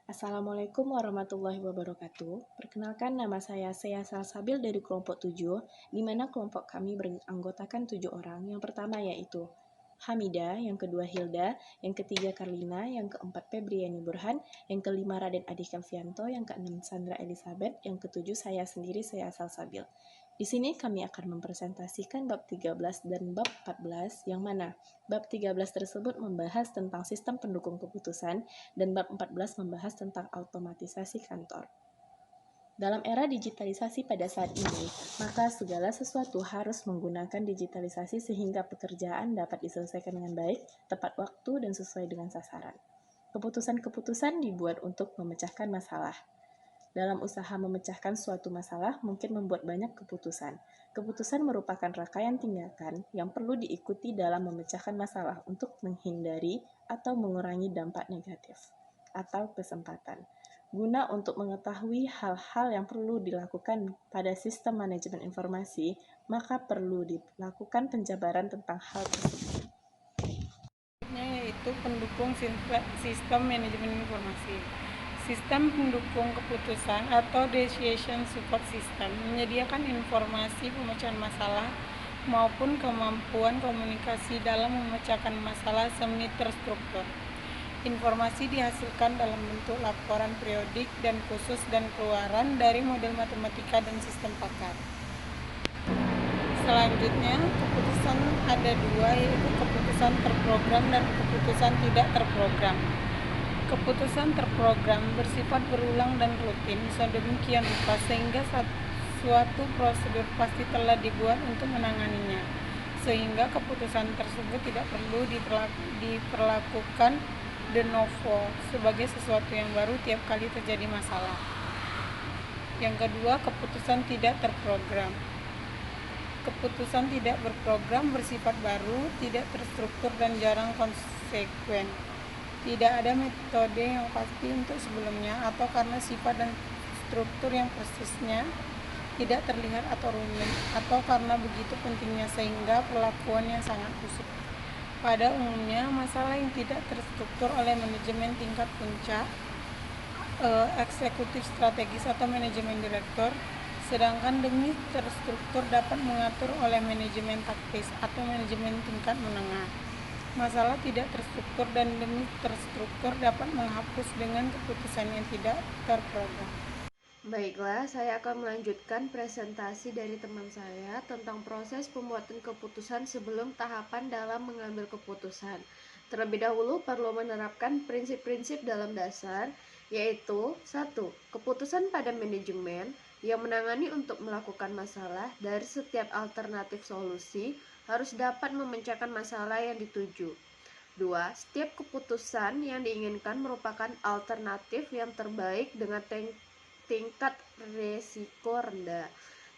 Assalamualaikum warahmatullahi wabarakatuh. Perkenalkan, nama saya Sea Salsabil dari kelompok 7, di mana kelompok kami beranggotakan 7 orang. Yang pertama yaitu Hamida, yang kedua Hilda, yang ketiga Karlina, yang keempat Febriani Burhan, yang kelima Raden Adi Kelvianto, yang keenam Sandra Elizabeth, yang ketujuh saya sendiri, Sea Salsabil. Di sini kami akan mempresentasikan bab 13 dan bab 14, yang mana bab 13 tersebut membahas tentang sistem pendukung keputusan dan bab 14 membahas tentang automatisasi kantor. Dalam era digitalisasi pada saat ini, maka segala sesuatu harus menggunakan digitalisasi sehingga pekerjaan dapat diselesaikan dengan baik, tepat waktu, dan sesuai dengan sasaran. Keputusan-keputusan dibuat untuk memecahkan masalah. Dalam usaha memecahkan suatu masalah, mungkin membuat banyak keputusan. Keputusan merupakan rangkaian tindakan yang perlu diikuti dalam memecahkan masalah untuk menghindari atau mengurangi dampak negatif atau kesempatan. Guna untuk mengetahui hal-hal yang perlu dilakukan pada sistem manajemen informasi, maka perlu dilakukan penjabaran tentang hal tersebut. Yaitu pendukung sistem manajemen informasi. Sistem pendukung keputusan atau decision support system menyediakan informasi pemecahan masalah maupun kemampuan komunikasi dalam memecahkan masalah semi terstruktur. Informasi dihasilkan dalam bentuk laporan periodik dan khusus dan keluaran dari model matematika dan sistem pakar. Selanjutnya, keputusan ada dua, yaitu keputusan terprogram dan keputusan tidak terprogram. Keputusan terprogram bersifat berulang dan rutin sedemikian rupa sehingga suatu prosedur pasti telah dibuat untuk menanganinya, sehingga keputusan tersebut tidak perlu diperlakukan de novo sebagai sesuatu yang baru tiap kali terjadi masalah. Yang kedua, keputusan tidak terprogram. Keputusan tidak berprogram bersifat baru, tidak terstruktur dan jarang konsekuen. Tidak ada metode yang pasti untuk sebelumnya, atau karena sifat dan struktur yang persisnya tidak terlihat atau rumit, atau karena begitu pentingnya sehingga perlakuannya sangat khusus. Pada umumnya, masalah yang tidak terstruktur oleh manajemen tingkat puncak, eksekutif strategis atau manajemen direktur, sedangkan demi terstruktur dapat mengatur oleh manajemen taktis atau manajemen tingkat menengah. Masalah tidak terstruktur dan demi terstruktur dapat menghapus dengan keputusan yang tidak terprogram. Baiklah, saya akan melanjutkan presentasi dari teman saya tentang proses pembuatan keputusan sebelum tahapan dalam mengambil keputusan. Terlebih dahulu perlu menerapkan prinsip-prinsip dalam dasar, yaitu 1. Keputusan pada manajemen yang menangani untuk melakukan masalah dari setiap alternatif solusi harus dapat memecahkan masalah yang dituju. 2. Setiap keputusan yang diinginkan merupakan alternatif yang terbaik dengan tingkat resiko rendah.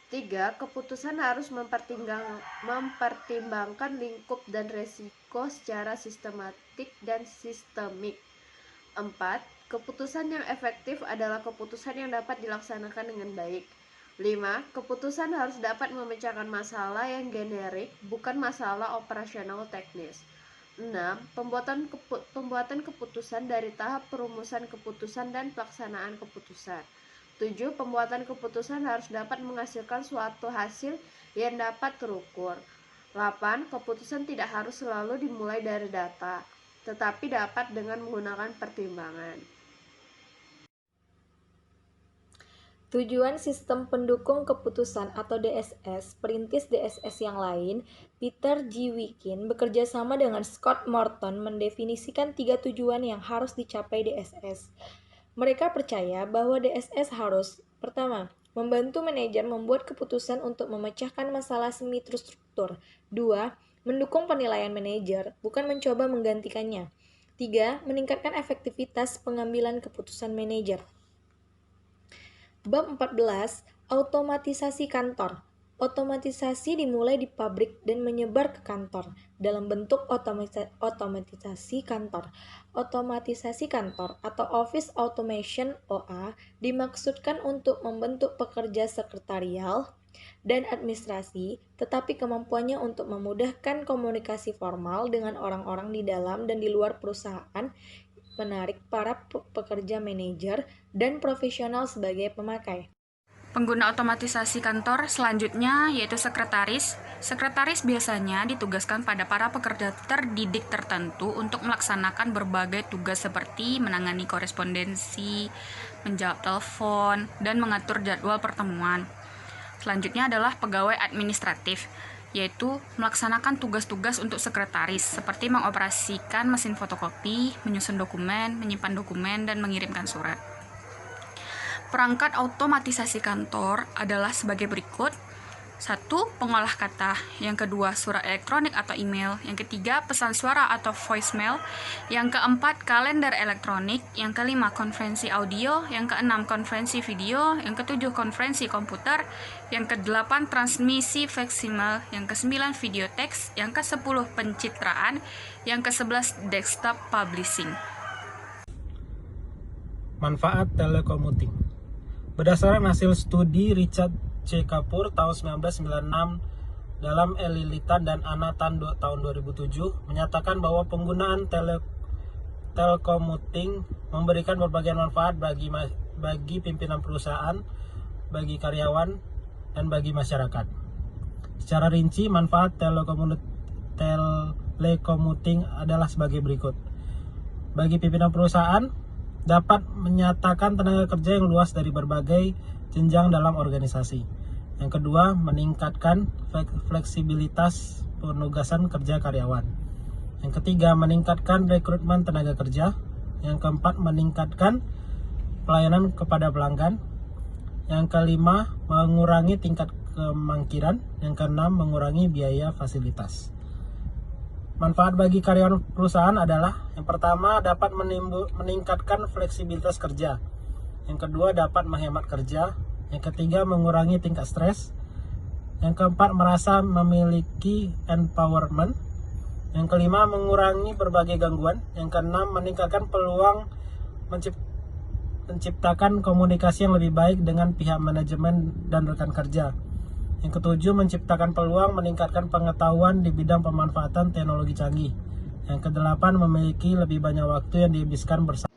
3. Keputusan harus mempertimbangkan lingkup dan resiko secara sistematik dan sistemik. 4. Keputusan yang efektif adalah keputusan yang dapat dilaksanakan dengan baik. 5. Keputusan harus dapat memecahkan masalah yang generik, bukan masalah operasional teknis. 6. Pembuatan keputusan dari tahap perumusan keputusan dan pelaksanaan keputusan. 7. Pembuatan keputusan harus dapat menghasilkan suatu hasil yang dapat terukur. 8. Keputusan tidak harus selalu dimulai dari data, tetapi dapat dengan menggunakan pertimbangan. Tujuan sistem pendukung keputusan atau DSS, perintis DSS yang lain, Peter G. Wikin, bekerja sama dengan Scott Morton mendefinisikan 3 tujuan yang harus dicapai DSS. Mereka percaya bahwa DSS harus, pertama, membantu manajer membuat keputusan untuk memecahkan masalah semi terstruktur. 2. Mendukung penilaian manajer, bukan mencoba menggantikannya. 3. Meningkatkan efektivitas pengambilan keputusan manajer. Bab 14, automatisasi kantor. Otomatisasi dimulai di pabrik dan menyebar ke kantor dalam bentuk otomatisasi kantor. Otomatisasi kantor atau Office Automation OA dimaksudkan untuk membentuk pekerja sekretarial dan administrasi, tetapi kemampuannya untuk memudahkan komunikasi formal dengan orang-orang di dalam dan di luar perusahaan menarik para pekerja manajer dan profesional sebagai pemakai. Pengguna otomatisasi kantor selanjutnya yaitu sekretaris. Sekretaris biasanya ditugaskan pada para pekerja terdidik tertentu untuk melaksanakan berbagai tugas seperti menangani korespondensi, menjawab telepon, dan mengatur jadwal pertemuan. Selanjutnya adalah pegawai administratif, yaitu melaksanakan tugas-tugas untuk sekretaris seperti mengoperasikan mesin fotokopi, menyusun dokumen, menyimpan dokumen, dan mengirimkan surat. Perangkat otomatisasi kantor adalah sebagai berikut. 1. Pengolah kata. Yang kedua, surat elektronik atau email. Yang ketiga, pesan suara atau voicemail. Yang keempat, kalender elektronik. Yang kelima, konferensi audio. Yang keenam, konferensi video. Yang ketujuh, konferensi komputer. Yang kedelapan, transmisi faksimil. Yang kesembilan, video teks. Yang kesepuluh, pencitraan. Yang kesebelas, desktop publishing. Manfaat telekommuting. Berdasarkan hasil studi Richard C. Kapoor tahun 1996 dalam Elilitan dan Anatan tahun 2007 menyatakan bahwa penggunaan telekommuting memberikan berbagai manfaat bagi pimpinan perusahaan, bagi karyawan, dan bagi masyarakat. Secara rinci, manfaat telekommuting adalah sebagai berikut. Bagi pimpinan perusahaan, dapat menyatakan tenaga kerja yang luas dari berbagai jenjang dalam organisasi. Yang kedua, meningkatkan fleksibilitas penugasan kerja karyawan. Yang ketiga, meningkatkan rekrutmen tenaga kerja. Yang keempat, meningkatkan pelayanan kepada pelanggan. Yang kelima, mengurangi tingkat kemangkiran. Yang keenam, mengurangi biaya fasilitas. Manfaat bagi karyawan perusahaan adalah yang pertama, dapat meningkatkan fleksibilitas kerja. Yang kedua, dapat menghemat kerja. Yang ketiga, mengurangi tingkat stres. Yang keempat, merasa memiliki empowerment. Yang kelima, mengurangi berbagai gangguan. Yang keenam, meningkatkan peluang menciptakan komunikasi yang lebih baik dengan pihak manajemen dan rekan kerja. Yang ketujuh, menciptakan peluang meningkatkan pengetahuan di bidang pemanfaatan teknologi canggih. Yang kedelapan, memiliki lebih banyak waktu yang dihabiskan bersama.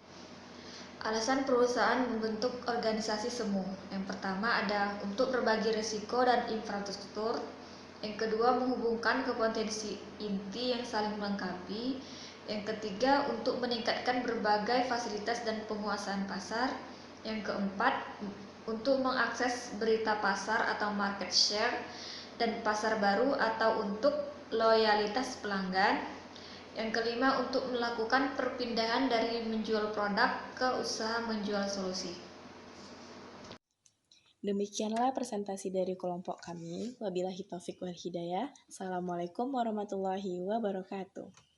Alasan perusahaan membentuk organisasi semu. Yang pertama ada untuk berbagi risiko dan infrastruktur. Yang kedua, menghubungkan ke potensi inti yang saling melengkapi. Yang ketiga, untuk meningkatkan berbagai fasilitas dan penguasaan pasar. Yang keempat, untuk mengakses berita pasar atau market share dan pasar baru atau untuk loyalitas pelanggan. Yang kelima, untuk melakukan perpindahan dari menjual produk ke usaha menjual solusi. Demikianlah presentasi dari kelompok kami. Wabillahi taufik wal hidayah. Assalamualaikum warahmatullahi wabarakatuh.